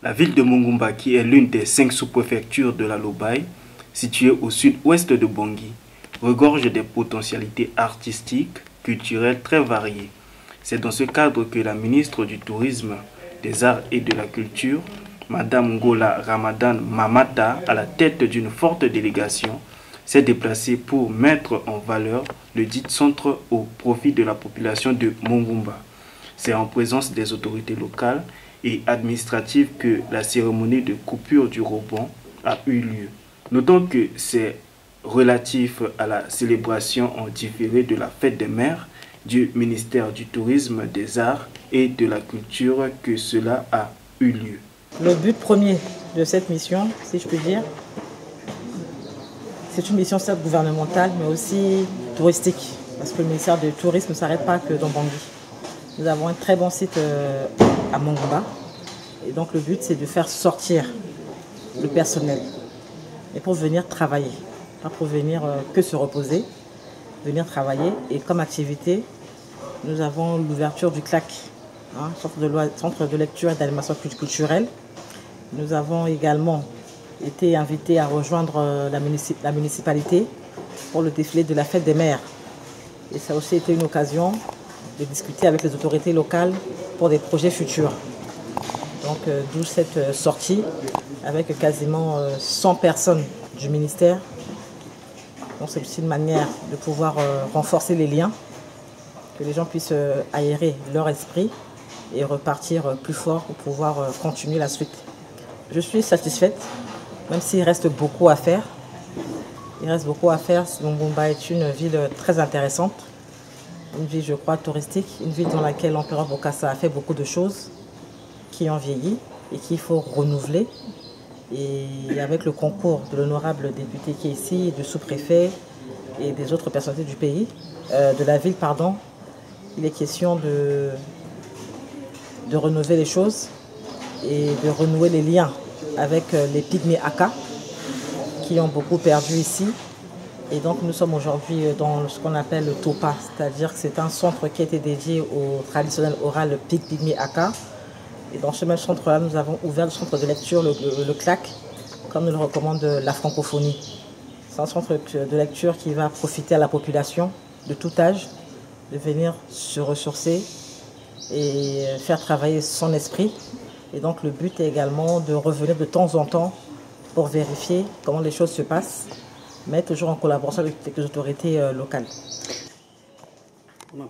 La ville de Mongumba, qui est l'une des 5 sous-préfectures de la Lobaye, située au sud-ouest de Bangui, regorge des potentialités artistiques, culturelles très variées. C'est dans ce cadre que la ministre du Tourisme, des Arts et de la Culture, Madame Ngola Ramadan Mamata, à la tête d'une forte délégation, s'est déplacée pour mettre en valeur le dit centre au profit de la population de Mongumba. C'est en présence des autorités locales et administratives que la cérémonie de coupure du ruban a eu lieu. Notons que c'est relatif à la célébration en différé de la fête des mères du ministère du Tourisme, des Arts et de la Culture que cela a eu lieu. Le but premier de cette mission, si je puis dire, c'est une mission certes gouvernementale, mais aussi touristique, parce que le ministère du Tourisme ne s'arrête pas que dans Bangui. Nous avons un très bon site à Mongumba, et donc le but c'est de faire sortir le personnel, et pour venir travailler, pas pour venir que se reposer, venir travailler. Et comme activité, nous avons l'ouverture du CLAC, centre de lecture et d'animation culturelle. Nous avons également été invités à rejoindre la municipalité pour le défilé de la fête des mères. Et ça a aussi été une occasion de discuter avec les autorités locales pour des projets futurs. Donc d'où cette sortie avec quasiment 100 personnes du ministère. Donc c'est aussi une manière de pouvoir renforcer les liens, que les gens puissent aérer leur esprit et repartir plus fort pour pouvoir continuer la suite. Je suis satisfaite, même s'il reste beaucoup à faire. Il reste beaucoup à faire. Mongumba est une ville très intéressante, une ville, je crois, touristique, une ville dans laquelle l'empereur Bokassa a fait beaucoup de choses qui ont vieilli et qu'il faut renouveler. Et avec le concours de l'honorable député qui est ici, du sous-préfet et des autres personnalités du pays, de la ville, pardon, il est question de renouveler les choses et de renouer les liens avec les Pygmées Aka qui ont beaucoup perdu ici. Et donc nous sommes aujourd'hui dans ce qu'on appelle le TOPA, c'est-à-dire que c'est un centre qui a été dédié au traditionnel oral Pygmée Aka. Et dans ce même centre-là, nous avons ouvert le centre de lecture, le CLAC, comme nous le recommande la francophonie. C'est un centre de lecture qui va profiter à la population de tout âge, de venir se ressourcer et faire travailler son esprit. Et donc le but est également de revenir de temps en temps pour vérifier comment les choses se passent, mais toujours en collaboration avec les autorités locales. On a